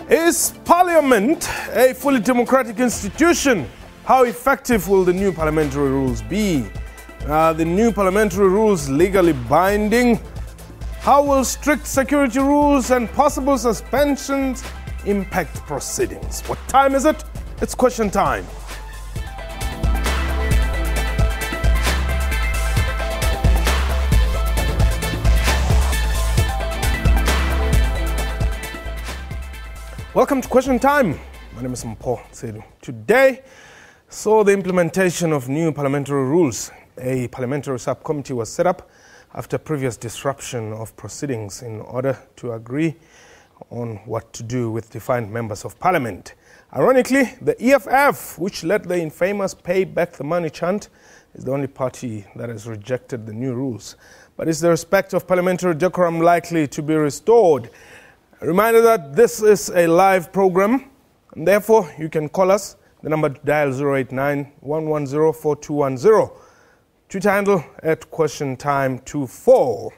Is Parliament a fully democratic institution? How effective will the new parliamentary rules be? Are the new parliamentary rules legally binding? How will strict security rules and possible suspensions impact proceedings? What time is it? It's question time. Welcome to Question Time. My name is Mpho Sedu. Today saw the implementation of new parliamentary rules. A parliamentary subcommittee was set up after previous disruption of proceedings in order to agree on what to do with defiant members of parliament. Ironically, the EFF, which led the infamous pay back the money chant, is the only party that has rejected the new rules. But is the respect of parliamentary decorum likely to be restored? A reminder that this is a live program, and therefore you can call us. The number to dial 089-110-4210. Twitter handle at QuestionTime24.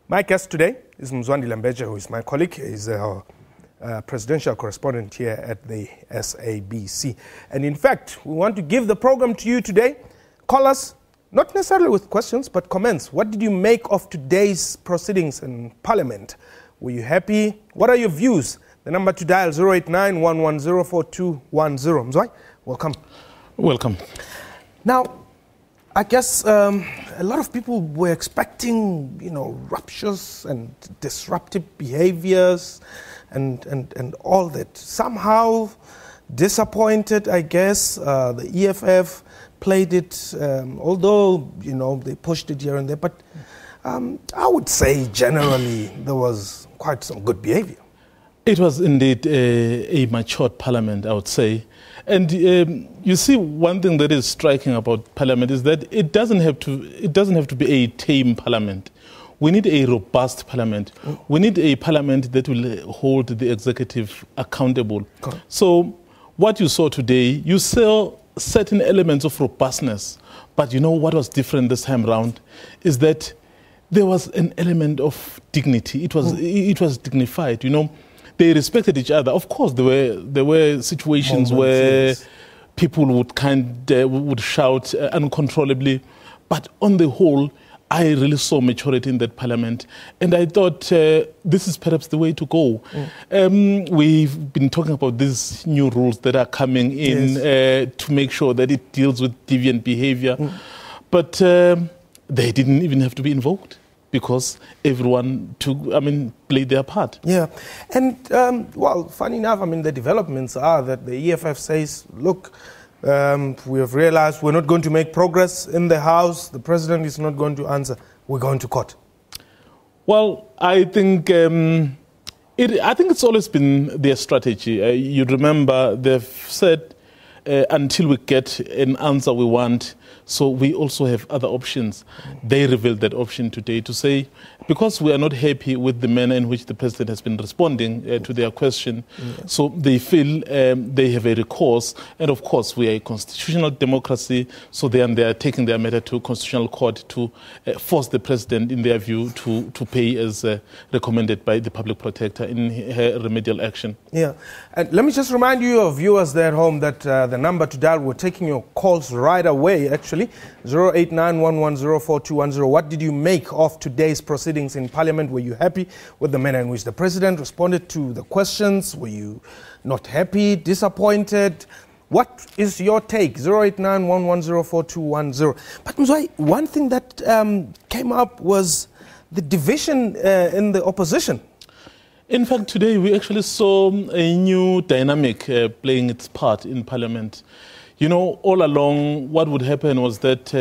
My guest today is Mzwandi Lambeja, who is my colleague. He's our presidential correspondent here at the SABC. And in fact, we want to give the program to you today. Call us, not necessarily with questions, but comments. What did you make of today's proceedings in Parliament? Were you happy? What are your views? The number to dial 089-110-4210. Mzwai, welcome. Welcome. Now, I guess a lot of people were expecting, ruptures and disruptive behaviors and all that. Somehow disappointed, I guess. The EFF played it, although, they pushed it here and there. But I would say generally there was quite some good behavior. It was indeed a matured parliament, I would say. And you see, one thing that is striking about parliament is that it doesn't have to be a tame parliament. We need a robust parliament. We need a parliament that will hold the executive accountable. Correct. So what you saw today, you saw certain elements of robustness. But what was different this time around is that there was an element of dignity. It was dignified. They respected each other. Of course, there were situations where people would shout uncontrollably, but on the whole, I really saw maturity in that parliament, and I thought this is perhaps the way to go. We've been talking about these new rules that are coming in to make sure that it deals with deviant behavior, but they didn't even have to be invoked, because everyone played their part. Yeah, and funny enough, the developments are that the EFF says, look, we have realized we're not going to make progress in the House. The President is not going to answer. We're going to court. Well, I think it's always been their strategy. You remember they've said until we get an answer we want, so we also have other options. They revealed that option today to say, because we are not happy with the manner in which the President has been responding to their question, so they feel they have a recourse. And of course, we are a constitutional democracy, so they are taking their matter to Constitutional Court to force the President, in their view, to pay as recommended by the Public Protector in her remedial action. Yeah, and let me just remind you, of viewers there at home, that the number to dial, we're taking your calls right away, actually, 089-110-4210. What did you make of today's proceedings in Parliament? Were you happy with the manner in which the President responded to the questions? Were you not happy, disappointed? What is your take? 089-110-4210. But Mzwai, one thing that came up was the division in the opposition. In fact, today we actually saw a new dynamic playing its part in Parliament. All along, what would happen was that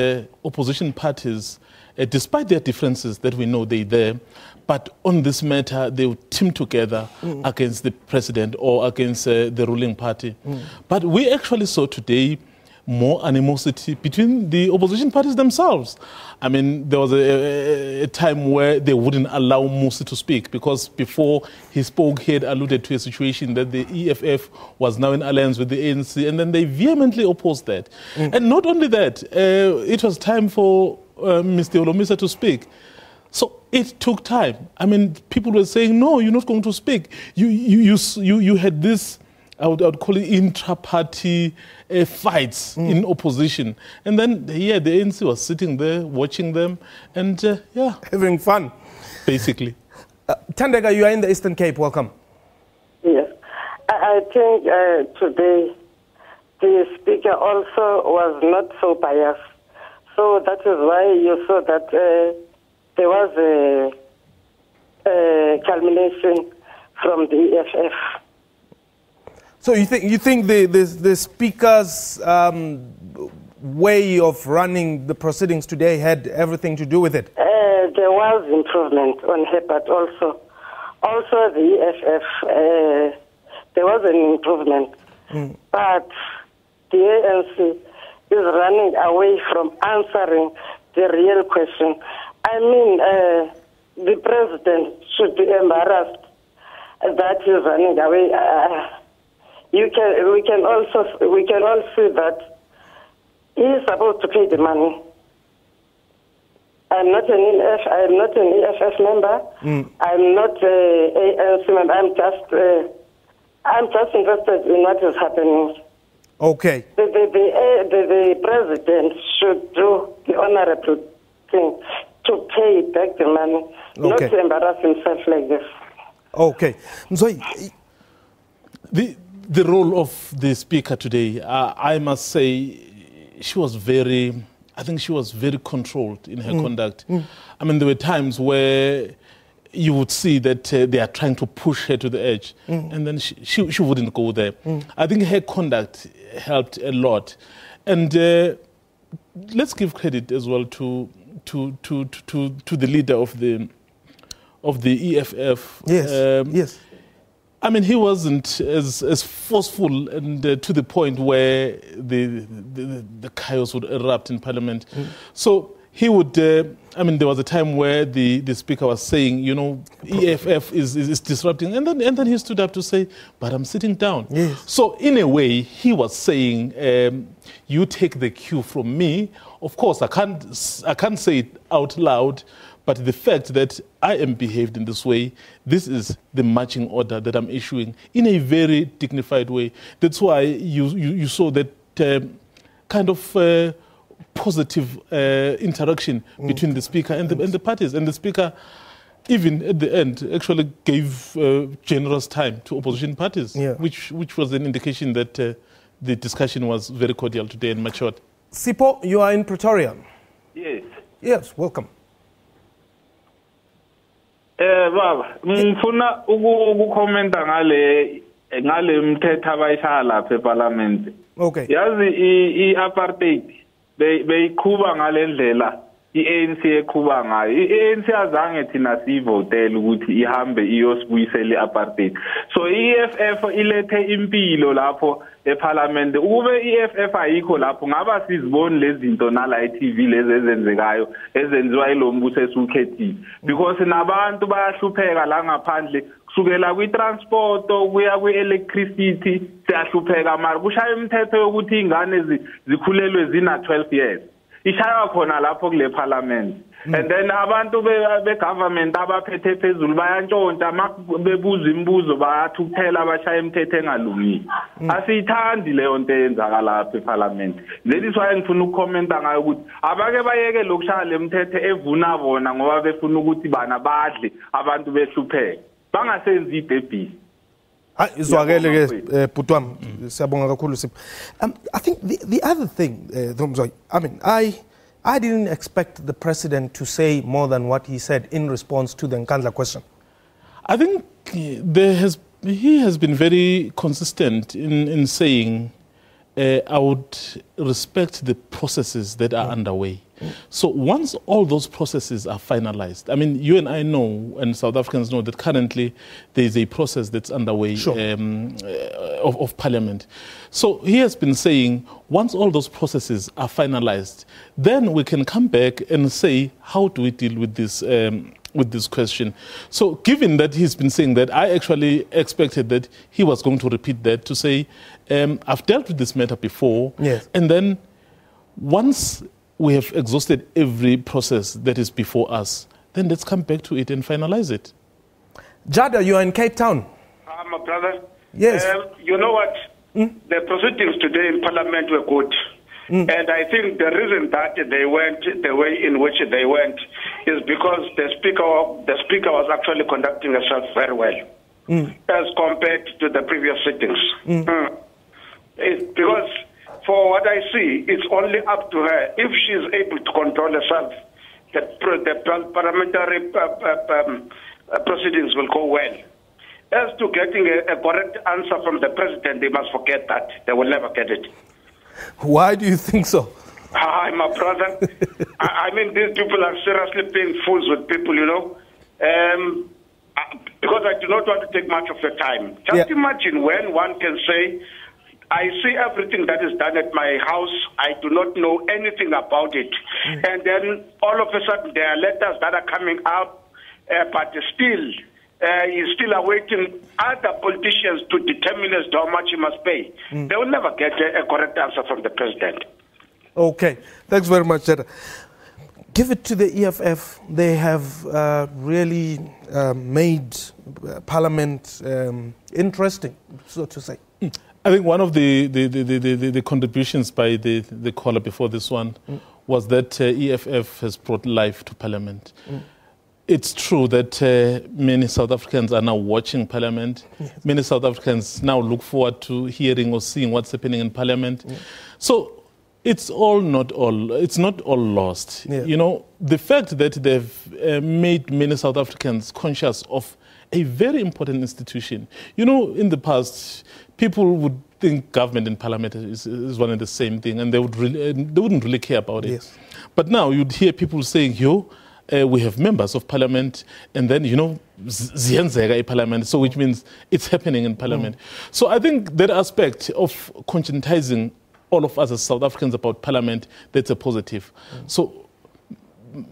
opposition parties, despite their differences that we know they're there, but on this matter, they would team together against the President or against the ruling party. But we actually saw today more animosity between the opposition parties themselves. There was a time where they wouldn't allow Musi to speak, because before he spoke, he had alluded to a situation that the EFF was now in alliance with the ANC, and then they vehemently opposed that. And not only that, it was time for Mr. Olomisa to speak. So it took time. I mean, people were saying, no, you're not going to speak. You had this, I would call it intra-party fights in opposition. And then, the ANC was sitting there watching them and, having fun. Basically. Thandeka, you are in the Eastern Cape. Welcome. Yes. I think today the speaker also was not so biased. So that is why you saw that there was a culmination from the EFF. So you think the speaker's way of running the proceedings today had everything to do with it? There was improvement on her, but also the EFF, there was an improvement. But the ANC is running away from answering the real question. I mean, the president should be embarrassed that he's running away. We can all see that he is supposed to pay the money. I'm not an EFF member. I'm not an ANC member. I'm just interested in what is happening. Okay. The president should do the honorable thing to pay back the money, not to embarrass himself like this. Okay. So the role of the speaker today, I must say, she was very controlled in her conduct. I mean, there were times where you would see that they are trying to push her to the edge, and then she wouldn't go there. I think her conduct helped a lot, and let's give credit as well to the leader of the EFF. Yes. Yes. I mean, he wasn't as forceful and to the point where the chaos would erupt in Parliament. So he would, I mean, there was a time where the speaker was saying, you know, EFF is disrupting. And then he stood up to say, but I'm sitting down. Yes. So in a way, he was saying, you take the cue from me. Of course, I can't say it out loud, but the fact that I am behaved in this way, this is the marching order that I'm issuing in a very dignified way. That's why you saw that kind of positive interaction between the speaker and the parties. And the speaker, even at the end, actually gave generous time to opposition parties, which was an indication that the discussion was very cordial today and matured. Sipho, you are in Pretoria. Yes. Yes, welcome. Baba, ngifuna ukukhomenta ngale mthetho abayishaya lapha eParliament. Okay. Yazi iApartheid beyiqhuba ngalendlela iANC eqhuba ngayo. iANC azange thina sivotele ukuthi ihambe iyosibuyisela iApartheid. So iEFF ilethe impilo lapho eParliament. Ukube iEFF ayikho lapho ngaba siziboni lezi zinto nala eTV lezi ezenzekayo ezenziwa ilombuso esukhethile. Because nabantu bayahlupheka la ngaphandle kusukela kwi-transport kuya kwi-electricity siyahlupheka mara kushaya imithetho yokuthi ingane zikhulelwe zina 12 years. Ishaya khona lapho kule Parliament. And then abantu be-government abaphethe phezulu bayantshontsha bebuza imibuzo bayathukuthela bashaya imithetho engalungile. Asiyithandi leyo nto eyenzakala lapha eParliament. That is why ngifuna ukukhomenta ngayo ukuthi abake bayeke lokushaya le mithetho evuna bona ngoba befuna ukuthi bana badle abantu behlupheke. Bangasenzi idebhisi. Izwakele ke Putwam, siyabonga kakhulu Sipho. I think the other thing, I mean, I didn't expect the president to say more than what he said in response to the Nkandla question. I think he has been very consistent in saying, I would respect the processes that are underway. So once all those processes are finalized, I mean, you and I know, and South Africans know, that currently there is a process that's underway of Parliament. So he has been saying, once all those processes are finalized, then we can come back and say, how do we deal with this question? So given that he's been saying that, I actually expected that he was going to repeat that to say, I've dealt with this matter before, yes. And then once we have exhausted every process that is before us, then let's come back to it and finalize it. Jada, you are in Cape Town. My brother. Yes. You know what? The proceedings today in Parliament were good. And I think the reason that they went the way in which they went is because the speaker was actually conducting herself very well as compared to the previous sittings. Because for what I see, it's only up to her. If she's able to control herself, the parliamentary proceedings will go well. As to getting a correct answer from the president, they must forget that. They will never get it. Why do you think so? Hi, my brother. I mean, these people are seriously playing fools with people, you know. Because I do not want to take much of your time. Just imagine when one can say, I see everything that is done at my house. I do not know anything about it. And then all of a sudden there are letters that are coming up, but still, he's still awaiting other politicians to determine as to how much he must pay. They will never get a correct answer from the president. Okay. Thanks very much, Jada. Give it to the EFF. They have really made Parliament interesting, so to say. I think one of the contributions by the caller before this one was that EFF has brought life to Parliament. It's true that many South Africans are now watching Parliament. Many South Africans now look forward to hearing or seeing what's happening in Parliament. So it's not all lost. You know, the fact that they've made many South Africans conscious of a very important institution. You know, in the past, people would think government and Parliament is one and the same thing, and they wouldn't really care about it. Yes. But now you'd hear people saying, we have members of Parliament, and then, you know, ziyenzeka Parliament, so which means it's happening in Parliament. So I think that aspect of conscientizing all of us as South Africans about Parliament, that's a positive. So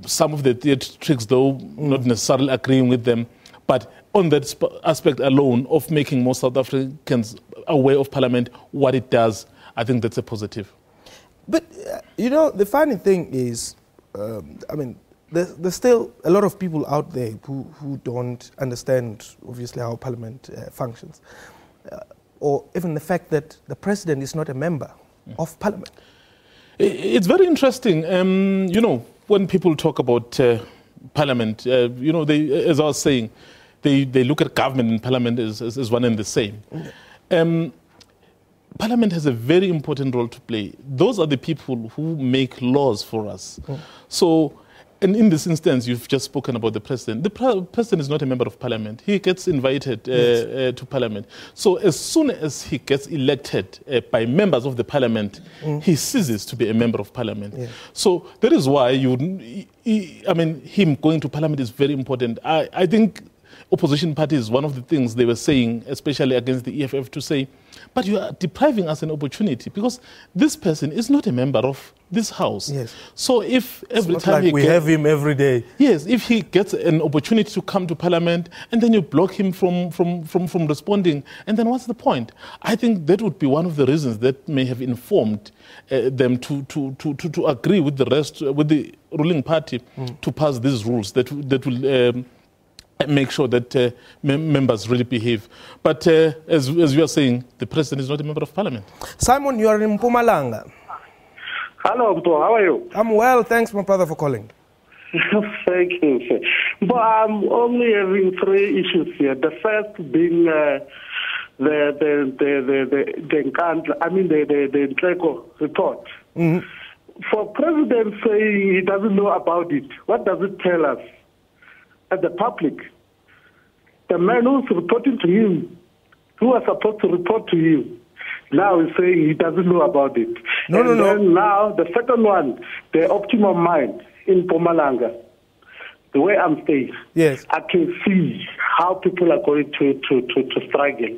some of the theatrics, though, not necessarily agreeing with them, but on that aspect alone of making more South Africans aware of Parliament, what it does, I think that's a positive. But, you know, the funny thing is, I mean, there's still a lot of people out there who don't understand, obviously, how Parliament functions. Or even the fact that the president is not a member of Parliament. It's very interesting. You know, when people talk about Parliament, you know, as I was saying, they look at government and Parliament as one and the same. Parliament has a very important role to play. Those are the people who make laws for us. So, and in this instance, you've just spoken about the president. The president is not a member of Parliament. He gets invited to Parliament. So as soon as he gets elected by members of the Parliament, he ceases to be a member of Parliament. So that is why him going to Parliament is very important. I think opposition parties, one of the things they were saying, especially against the EFF, to say, but you are depriving us an opportunity because this person is not a member of this house. So if every time we have him every day. Yes, if he gets an opportunity to come to Parliament and then you block him from responding, and then what's the point? I think that would be one of the reasons that may have informed them to agree with the rest, with the ruling party, to pass these rules that will make sure that members really behave. But as you are saying, the president is not a member of Parliament. Simon, you are in Mpumalanga. Hello, Mpo. How are you? I'm well. Thanks, my brother, for calling. Thank you. But I'm only having three issues here. The first being the Nkandla, the Nkandla report. For President saying he doesn't know about it, what does it tell us? At the public, the man who's reporting to him, who was supposed to report to him, now is saying he doesn't know about it. No. Now, the second one, the optimum mind in Mpumalanga, the way I'm staying, I can see how people are going to struggle.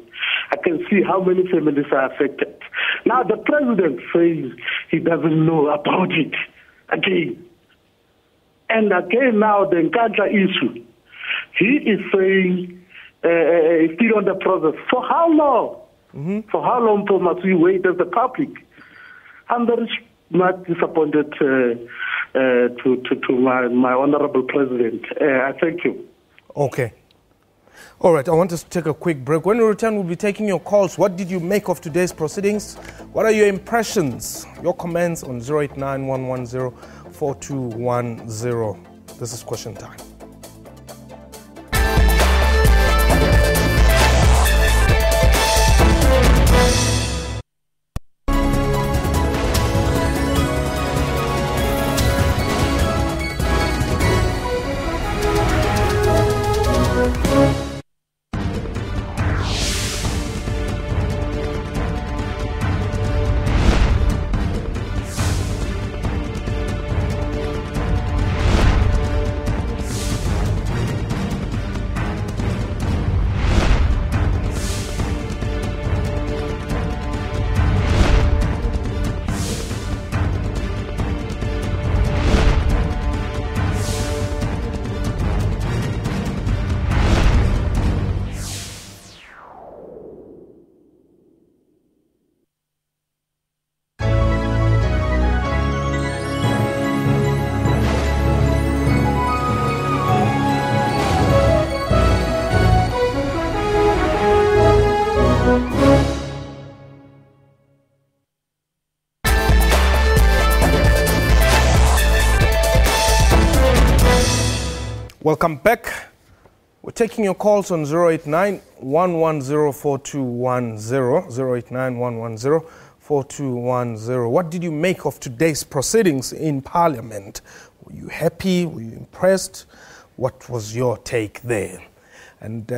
I can see how many families are affected. Now, the president says he doesn't know about it again. And again, now the Nkandla issue, he is saying still on the process. For how long? For how long must we wait as the public? And there is much disappointed to my honorable president. I thank you. Okay. All right, I want us to take a quick break. When we return, we'll be taking your calls. What did you make of today's proceedings? What are your impressions? Your comments on 089 110 4210. This is Question Time. Welcome back. We're taking your calls on 089 110 4210. 089 110 4210. What did you make of today's proceedings in Parliament? Were you happy? Were you impressed? What was your take there? And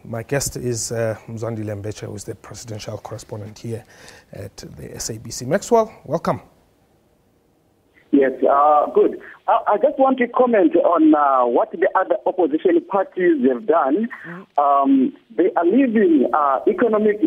my guest is Nkandla Mbecha, who is the presidential correspondent here at the SABC. Maxwell, welcome. Yes, good. I just want to comment on what the other opposition parties have done. They are leaving economic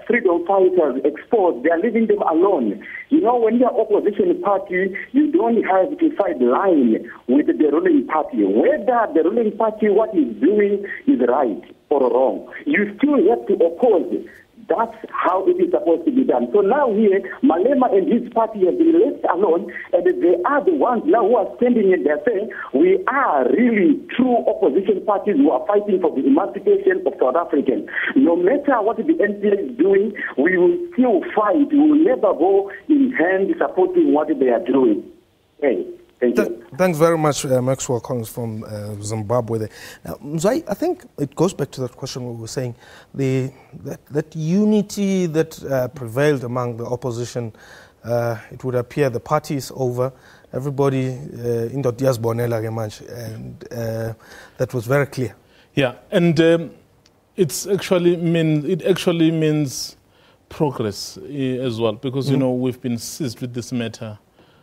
freedom fighters exposed. They are leaving them alone. You know, when you are opposition party, you don't have to sideline with the ruling party. Whether the ruling party, what is doing is right or wrong, you still have to oppose. That's how it is supposed to be done. So now here, Malema and his party have been left alone, and they are the ones now who are standing in there saying, we are really true opposition parties who are fighting for the emancipation of South Africans. No matter what the NPA is doing, we will still fight. We will never go in hand supporting what they are doing. Hey. Thanks very much, Maxwell Collins from Zimbabwe. Now, Mzai, I think it goes back to that question we were saying, that unity that prevailed among the opposition. It would appear the party is over. Everybody in the diaspora, and that was very clear. Yeah, and it actually means progress as well, because you know we've been seized with this matter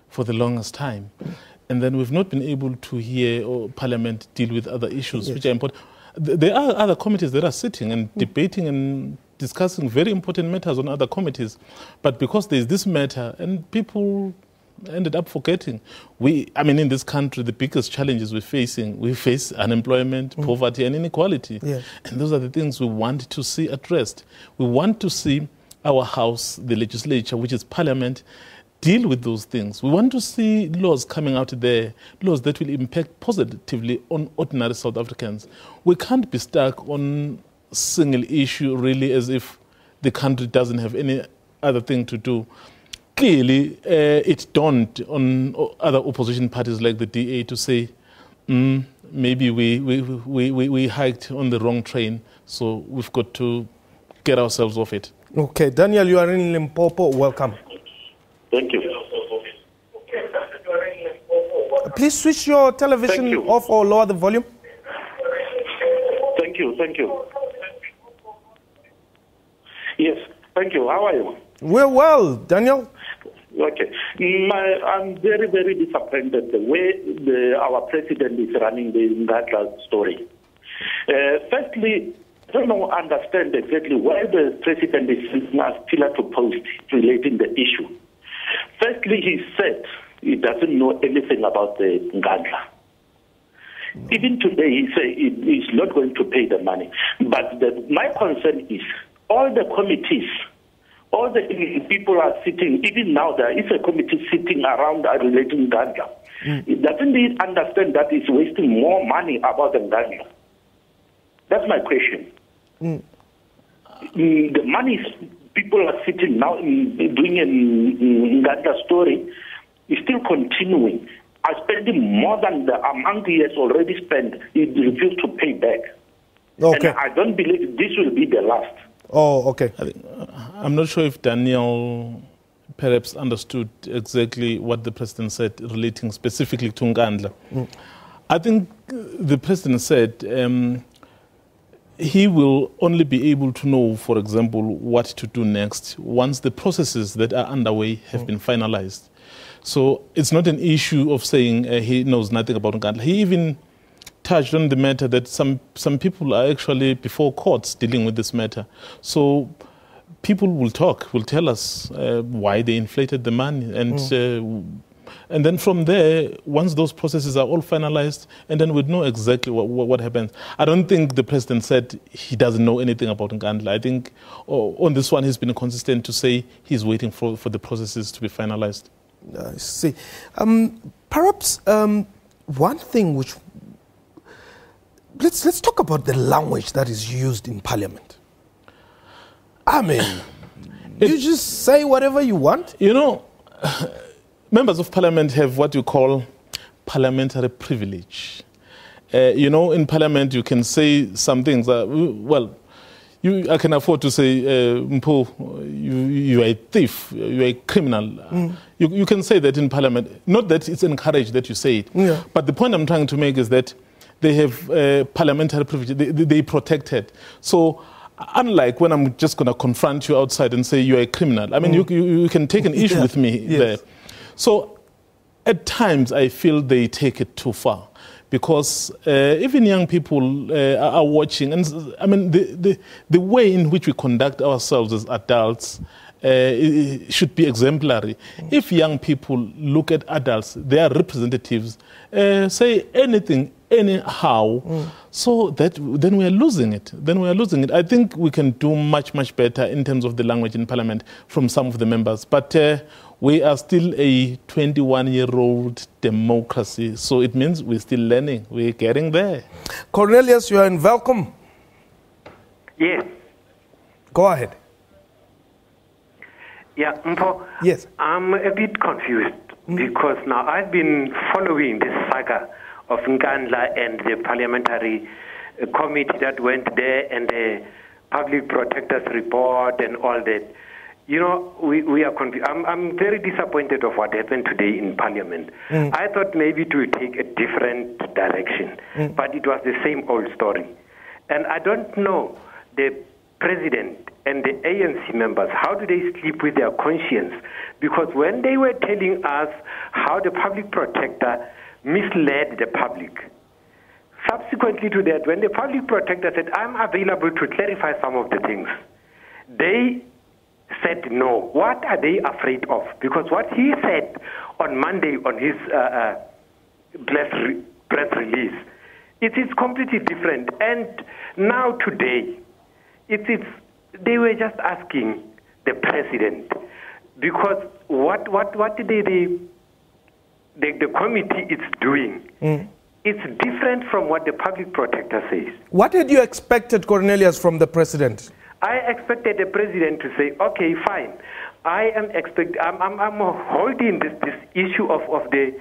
for the longest time. And then we've not been able to hear Parliament deal with other issues which are important. There are other committees that are sitting and debating and discussing very important matters on other committees. But because there's this matter, and people ended up forgetting. In this country, the biggest challenges we face unemployment, poverty, and inequality. Yeah. And those are the things we want to see addressed. We want to see our house, the legislature, which is Parliament, deal with those things. We want to see laws coming out there, laws that will impact positively on ordinary South Africans. We can't be stuck on a single issue really as if the country doesn't have any other thing to do. Clearly, it dawned on other opposition parties like the DA to say, maybe we hiked on the wrong train, so we've got to get ourselves off it. Okay, Daniel, you are in Limpopo. Welcome. Thank you. Please switch your television off or lower the volume. Thank you. Yes, thank you. How are you? We're well, Daniel. Okay. I'm very, very disappointed the way our president is running the Nkandla story. Firstly, I don't understand exactly why the president is sending us pillar to post relating the issue. Firstly, he said he doesn't know anything about the Nkandla. Even today, he said he's not going to pay the money. But my concern is all the committees all the people are sitting, even now there is a committee sitting around relating Nkandla. Doesn't he understand that he's wasting more money about the Nkandla? That's my question. The money people are sitting now doing in Nkandla story is still continuing. Are spending more than the amount he has already spent. He refused to pay back. Okay. And I don't believe this will be the last. Oh, okay. I'm not sure if Daniel perhaps understood exactly what the president said relating specifically to Nkandla. I think the president said he will only be able to know, for example, what to do next once the processes that are underway have been finalized. So it's not an issue of saying he knows nothing about Nkandla. He even touched on the matter that some people are actually before courts dealing with this matter. So people will talk, will tell us why they inflated the money. And then from there, once those processes are all finalized, and then we'd know exactly what happens. I don't think the president said he doesn't know anything about Nkandla. I think on this one, he's been consistent to say he's waiting for the processes to be finalized. I see. Perhaps one thing which... Let's talk about the language that is used in Parliament. I mean, you just say whatever you want? You know, members of Parliament have what you call parliamentary privilege. You know, in Parliament you can say some things that, well, I can afford to say, Mpo, you are a thief, you are a criminal. You can say that in Parliament. Not that it's encouraged that you say it. But the point I'm trying to make is that they have parliamentary privilege. They protect it. So unlike when I'm just going to confront you outside and say you're a criminal, I mean, you can take an issue with me there. So at times I feel they take it too far. Because even young people are watching, and I mean the way in which we conduct ourselves as adults should be exemplary. If young people look at adults, their representatives, say anything anyhow, so that then we are losing it. I think we can do much better in terms of the language in Parliament from some of the members, but we are still a 21-year-old democracy, so it means we're still learning. We're getting there. Cornelius, you are in welcome. Yes. Go ahead. Yeah, Mpo. Yes. I'm a bit confused because now I've been following this saga of Nkandla and the parliamentary committee that went there and the public protector's report and all that. You know, we are confused. I'm very disappointed of what happened today in Parliament. I thought maybe it would take a different direction, but it was the same old story. And I don't know the president and the ANC members, how do they sleep with their conscience? Because when they were telling us how the public protector misled the public, subsequently to that, when the public protector said, I'm available to clarify some of the things, they said no. What are they afraid of? Because what he said on Monday on his press release, it is completely different. And now today, they were just asking the president, because what the committee is doing, it's different from what the public protector says. What had you expected, Cornelius, from the president? I expected the president to say, okay, fine. I'm holding this issue of the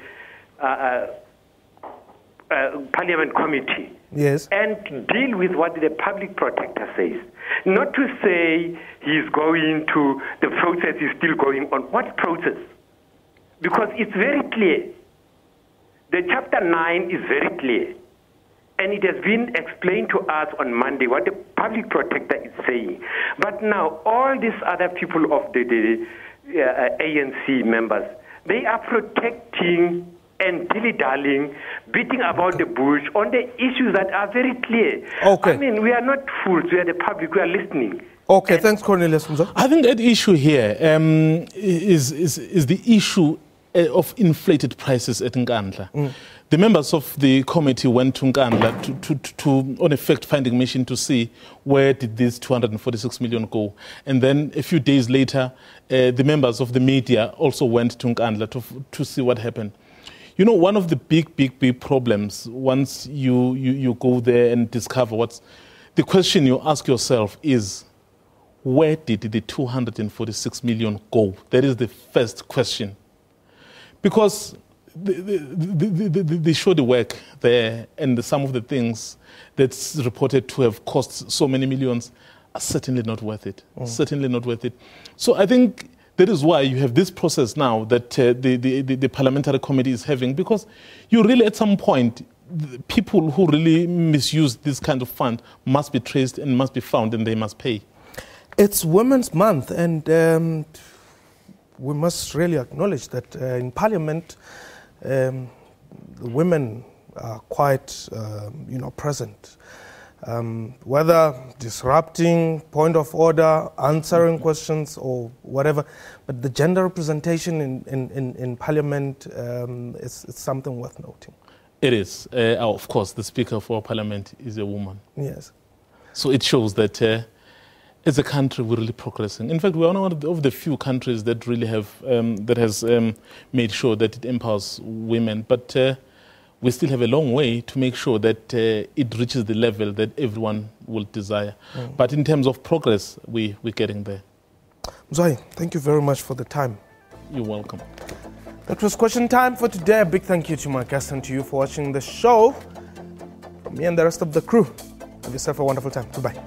Parliament committee. Yes. And deal with what the public protector says. Not to say he's going to, the process is still going on. What process? Because it's very clear. The Chapter 9 is very clear. And it has been explained to us on Monday what the public protector is saying. But now all these other people of the ANC members, they are protecting and dilly-dallying, beating about the bush on the issues that are very clear. Okay. I mean, we are not fools. We are the public. We are listening. Okay, thanks, Cornelius. I think that issue here is the issue of inflated prices at Nkandla. The members of the committee went to Nkandla to on a fact-finding mission to see where did this 246 million go. And then a few days later, the members of the media also went to Nkandla to see what happened. You know, one of the big problems once you go there and discover the question you ask yourself is, where did the 246 million go? That is the first question. Because they show the work there, and some of the things that's reported to have cost so many millions are certainly not worth it. Certainly not worth it. So I think that is why you have this process now that the Parliamentary Committee is having, because you really, at some point, the people who really misuse this kind of fund must be traced and must be found, and they must pay. It's Women's Month, and we must really acknowledge that in Parliament, the women are quite, present. Whether disrupting, point of order, answering questions, or whatever, but the gender representation in Parliament is something worth noting. It is. Of course, the Speaker for Parliament is a woman. Yes. So it shows that as a country, we're really progressing. In fact, we're one of the few countries that really have has made sure that it empowers women. But we still have a long way to make sure that it reaches the level that everyone will desire. But in terms of progress, we're getting there. Mzwayi, thank you very much for the time. You're welcome. That was question time for today. A big thank you to my guests and to you for watching the show. From me and the rest of the crew, have yourself a wonderful time. Goodbye.